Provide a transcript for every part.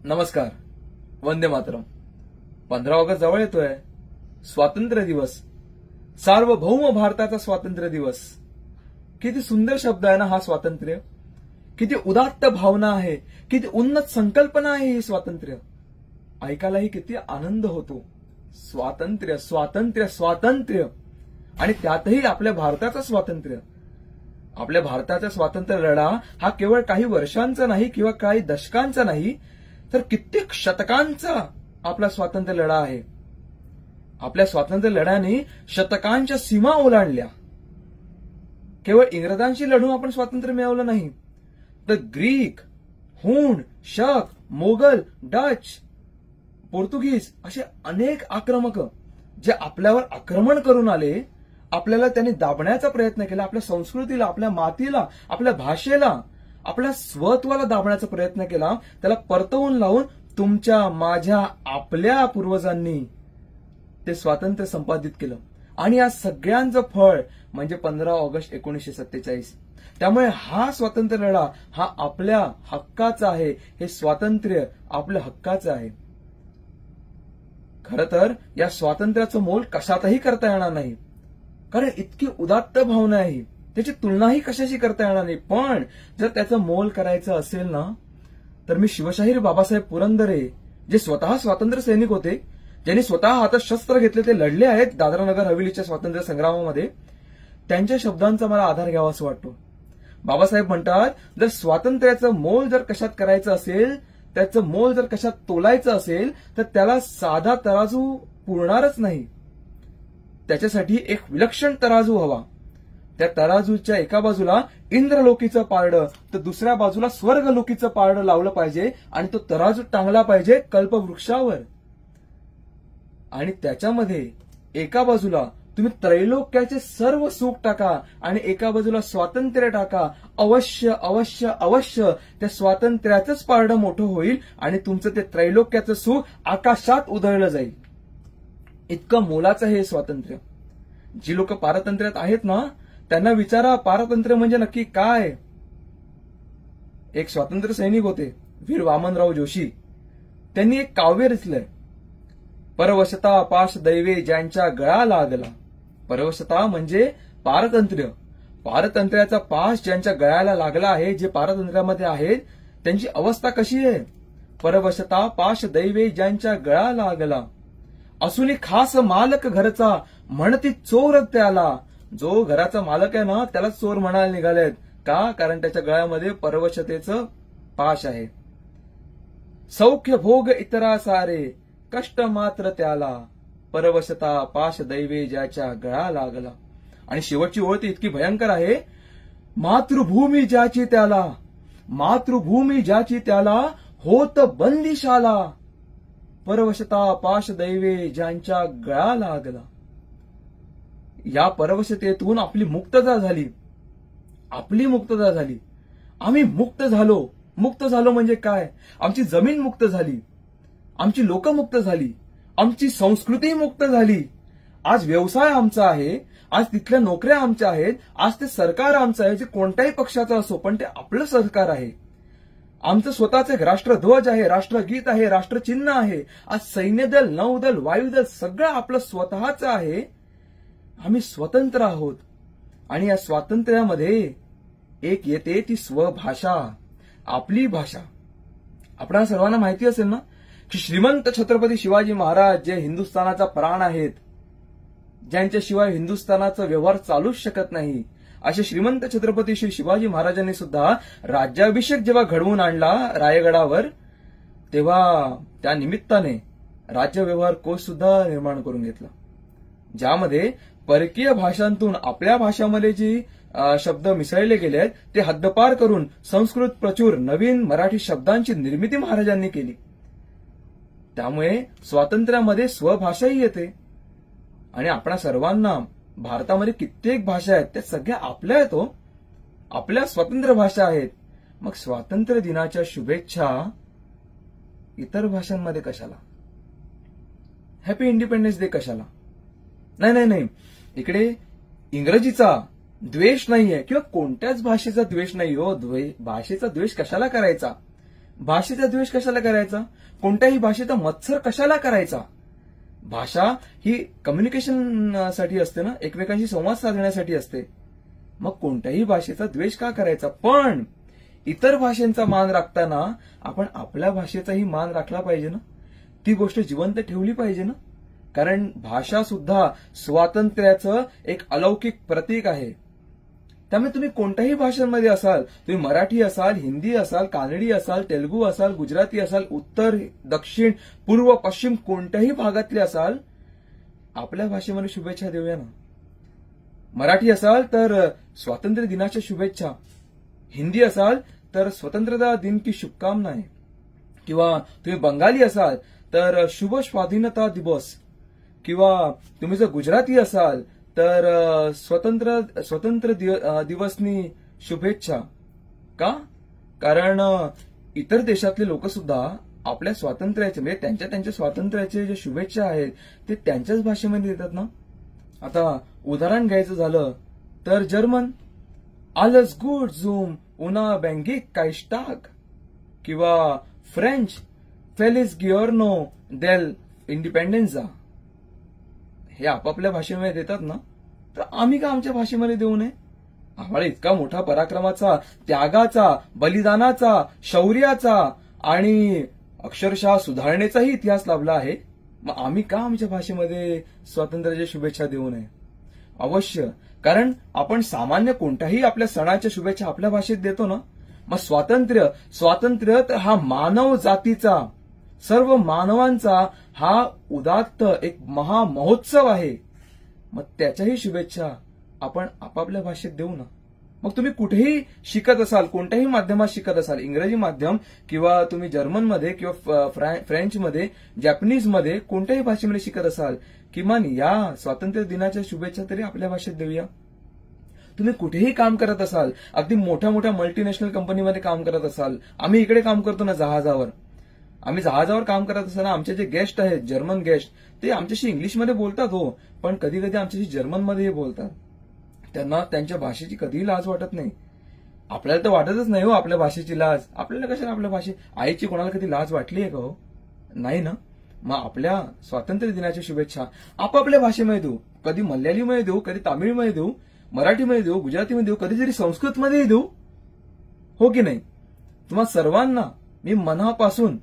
नमस्कार. वंदे मातरम. 15 ऑगस्ट जवळ येतोय. स्वातंत्र्य दिवस, सार्वभौम भारताचा स्वातंत्र्य दिवस. किती सुंदर शब्द आहे ना हा स्वातंत्र्य. किती उदात्त भावना आहे, किती उन्नत संकल्पना आहे ही स्वातंत्र्य. ऐकायलाही किती आनंद होतो. स्वातंत्र्य स्वातंत्र्य स्वातंत्र्य आणि त्यातही आपल्या भारताचं स्वातंत्र्य. आपल्या भारताचा स्वातंत्र्य लढा हा केवळ काही वर्षांचा नाही किंवा काही दशकांचा नाही, तर कित्येक शतकांचा आपला स्वातंत्र्य लढा आहे. आपल्या स्वातंत्र्य लढ्याने शतकांच्या सीमा ओलांडल्या. केवळ इंग्रजांशी लढून आपण स्वातंत्र्य मिळवलं नाही, तर ग्रीक, हूण, शक, मोगल, डच, पोर्तुगीज असे अनेक आक्रमक जे आपल्यावर आक्रमण करून आले, आपल्याला त्यांनी दाबण्याचा प्रयत्न केला. आपल्या संस्कृतीला, आपल्या मातीला, आपल्या भाषेला, आपल्या स्वत्वाला दाबण्याचा प्रयत्न केला. त्याला परतवून लावून तुमच्या, माझ्या, आपल्या पूर्वजांनी ते स्वातंत्र्य संपादित केलं. आणि या सगळ्यांचं फळ म्हणजे 15 ऑगस्ट 1947. त्यामुळे हा स्वातंत्र्य लढा हा आपल्या हक्काचा आहे. हे स्वातंत्र्य आपल्या हक्काचं आहे. खरं तर या स्वातंत्र्याचं मोल कशातही करता येणार नाही, कारण इतकी उदात्त भावना आहे, त्याची तुलनाही कशाशी करता येणार नाही. पण जर त्याचं मोल करायचं असेल ना, तर मी शिवशाहीर बाबासाहेब पुरंदरे, जे स्वतः स्वातंत्र्य सैनिक होते, ज्यांनी स्वतः हातात शस्त्र घेतले, ते लढले आहेत दादरा नगर हवेलीच्या स्वातंत्र्य संग्रामामध्ये, त्यांच्या शब्दांचा मला आधार घ्यावा असं वाटतो. बाबासाहेब म्हणतात, जर स्वातंत्र्याचं मोल जर कशात करायचं असेल, त्याचं मोल जर कशात तोलायचं असेल, तर त्याला साधा तराजू पुरणारच नाही. त्याच्यासाठी एक विलक्षण तराजू हवा. त्या तराजूच्या एका बाजूला इंद्रलोकीचं पारडं, तर दुसऱ्या बाजूला स्वर्गलोकीचं पारडं लावलं पाहिजे आणि तो तराजू टांगला पाहिजे कल्पवृक्षावर. आणि त्याच्यामध्ये एका बाजूला तुम्ही त्रैलोक्याचे सर्व सुख टाका आणि एका बाजूला स्वातंत्र्य टाका. अवश्य अवश्य अवश्य त्या स्वातंत्र्याचंच पारडं मोठं होईल आणि तुमचं ते त्रैलोक्याचं सुख आकाशात उधळलं जाईल. इतकं मोलाचं हे स्वातंत्र्य. जी लोक पारतंत्र्यात आहेत ना, त्यांना विचारा पारतंत्र्य म्हणजे नक्की काय. एक स्वातंत्र्य सैनिक होते वीर वामनराव जोशी. त्यांनी एक काव्य रचलंय, परवशता पाश दैवे ज्यांच्या गळा लागला. परवशता म्हणजे पारतंत्र्य. पारतंत्र्याचा पाश ज्यांच्या गळ्याला लागला आहे, जे पारतंत्र्यामध्ये आहेत, त्यांची अवस्था कशी आहे. परवशता पाश दैवे ज्यांच्या गळा लागला, असूनी खास मालक घरचा म्हणती चोर त्याला. जो घराचा मालक आहे ना, त्याला चोर म्हणायला निघालेत. का? कारण त्याच्या गळ्यामध्ये परवशतेचं पाश आहे. सौख्य भोग इतरा सारे कष्ट मात्र त्याला, परवशता पाश दैवे ज्याच्या गळा लागला. आणि शेवटची ओळ ती इतकी भयंकर आहे, मातृभूमी ज्याची त्याला, मातृभूमी ज्याची त्याला होत बंदिशाला, परवशता पाश दैवे ज्यांच्या गळा लागला. या परवशतेतून आपली मुक्तता झाली. आपली मुक्तता झाली. आम्ही मुक्त झालो. मुक्त झालो म्हणजे काय? आमची जमीन मुक्त झाली, आमची लोक मुक्त झाली, आमची संस्कृती मुक्त झाली. आज व्यवसाय आमचा आहे, आज तिथल्या नोकऱ्या आमच्या आहेत, आज ते सरकार आमचं आहे, जे कोणत्याही पक्षाचं असो, पण ते आपलं सरकार आहे. आमचं स्वतःचं एक राष्ट्रध्वज आहे, राष्ट्रगीत आहे, राष्ट्रचिन्ह आहे. आज सैन्यदल, नौदल, वायुदल सगळं आपलं स्वतःचं आहे. आम्ही स्वतंत्र आहोत. आणि या स्वातंत्र्यामध्ये एक येते ती स्वभाषा, आपली भाषा. आपणा सर्वांना माहिती असेल ना की श्रीमंत छत्रपती शिवाजी महाराज जे हिंदुस्थानाचा प्राण आहेत, ज्यांच्याशिवाय हिंदुस्थानाचा व्यवहार चालूच शकत नाही, असे श्रीमंत छत्रपती श्री शिवाजी महाराजांनी सुद्धा राज्याभिषेक जेव्हा घडवून आणला रायगडावर, तेव्हा त्या निमित्ताने राज्य व्यवहार कोश सुद्धा निर्माण करून घेतला, ज्यामध्ये परकीय भाषांतून आपल्या भाषामध्ये जी शब्द मिसळले गेले आहेत, ते हद्दपार करून संस्कृत प्रचूर नवीन मराठी शब्दांची निर्मिती महाराजांनी केली. त्यामुळे स्वातंत्र्यामध्ये स्वभाषाही येते. आणि आपणा सर्वांना भारतामध्ये कित्येक भाषा आहेत, त्या सगळ्या आपल्या आहेत हो, आपल्या स्वतंत्र भाषा आहेत. मग स्वातंत्र्य दिनाच्या शुभेच्छा इतर भाषांमध्ये कशाला? हॅपी इंडिपेंडन्स डे कशाला? नाही नाही नाही, इकडे इंग्रजीचा द्वेष नाहीये किंवा कोणत्याच भाषेचा द्वेष नाही हो. भाषेचा द्वेष कशाला करायचा? भाषेचा द्वेष कशाला करायचा? कोणत्याही भाषेचा मत्सर कशाला करायचा? भाषा ही कम्युनिकेशन साठी असते ना, एकमेकांशी संवाद साधण्यासाठी असते. मग कोणत्याही भाषेचा द्वेष का करायचा? पण इतर भाषांचा मान राखताना आपण आपल्या भाषेचाही मान राखला पाहिजे ना, ती गोष्ट जिवंत ठेवली पाहिजे ना. कारण भाषा सुद्धा स्वातंत्र्याचं एक अलौकिक प्रतीक आहे. त्यामुळे तुम्ही कोणत्याही भाषांमध्ये असाल, तुम्ही मराठी असाल, हिंदी असाल, कानडी असाल, तेलुगू असाल, गुजराती असाल, उत्तर, दक्षिण, पूर्व, पश्चिम कोणत्याही भागातले असाल, आपल्या भाषेमध्ये शुभेच्छा देऊया ना. मराठी असाल तर स्वातंत्र्य दिनाच्या शुभेच्छा, हिंदी असाल तर स्वतंत्रता दिन की शुभकामनाएं, किंवा तुम्ही बंगाली असाल तर शुभ स्वाधीनता दिवस, किंवा तुम्ही जर गुजराती असाल तर स्वतंत्र दिवसनी शुभेच्छा. का? कारण इतर देशातले लोक सुद्धा आपल्या स्वातंत्र्याचे म्हणजे त्यांच्या स्वातंत्र्याचे जे शुभेच्छा आहेत ते त्यांच्याच भाषेमध्ये देतात ना. आता उदाहरण घ्यायचं झालं तर जर्मन आलस गुड झूम उना बँगिक काइस्टाग, किंवा फ्रेंच फेलिस गिओर्नो डेल इंडिपेंडेन्झा. हे आपापल्या भाषेमध्ये देतात ना, तर आम्ही का आमच्या भाषेमध्ये देऊ नये? आम्हाला इतका मोठा पराक्रमाचा, त्यागाचा, बलिदानाचा, शौर्याचा आणि अक्षरशः सुधारणेचाही इतिहास लाभला आहे. मग आम्ही का आमच्या भाषेमध्ये स्वातंत्र्याच्या शुभेच्छा देऊ नये? अवश्य. कारण आपण सामान्य कोणत्याही आपल्या सणाच्या शुभेच्छा आपल्या भाषेत देतो ना. मग स्वातंत्र्य तर हा मानव जातीचा, सर्व मानवांचा हा उदात्त एक महामहोत्सव आहे. मग त्याच्याही शुभेच्छा आपण आपापल्या भाषेत देऊ ना. मग तुम्ही कुठेही शिकत असाल, कोणत्याही माध्यमात शिकत असाल, इंग्रजी माध्यम किंवा तुम्ही जर्मनमध्ये किंवा फ्रेंचमध्ये, जॅपनीजमध्ये, कोणत्याही भाषेमध्ये शिकत असाल, किमान या स्वातंत्र्य दिनाच्या शुभेच्छा तरी आपल्या भाषेत देऊया. तुम्ही कुठेही काम करत असाल, अगदी मोठ्या मोठ्या मल्टीनॅशनल कंपनीमध्ये काम करत असाल, आम्ही इकडे काम करतो ना जहाजावर, आम्ही जहाजावर काम करत असताना आमचे जे गेस्ट आहेत, जर्मन गेस्ट, ते आमच्याशी इंग्लिशमध्ये बोलतात हो, पण कधी कधी आमच्याशी जर्मनमध्येही बोलतात. त्यांना त्यांच्या भाषेची कधीही लाज वाटत नाही. आपल्याला तर वाटतच नाही हो आपल्या भाषेची लाज. आपल्याला कशाला आपल्या आईची कोणाला कधी लाज वाटली आहे का हो? नाही ना. मग आपल्या स्वातंत्र्य दिनाच्या शुभेच्छा आपापल्या भाषेमध्ये देऊ. कधी मल्याळीमध्ये देऊ, कधी तामिळमध्ये देऊ, मराठीमध्ये देऊ, गुजरातीमध्ये देऊ, कधीतरी संस्कृतमध्येही देऊ, हो की नाही? तुम्हा सर्वांना मी मनापासून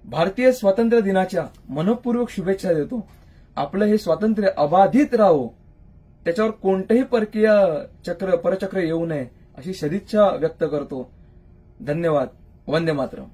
भारतीय स्वातंत्र्य दिनाच्या मनपूर्वक शुभेच्छा देतो. आपलं हे स्वातंत्र्य अबाधित राहो, त्याच्यावर कोणतंही परचक्र येऊ नये अशी सदिच्छा व्यक्त करतो. धन्यवाद. वंदे मातरम.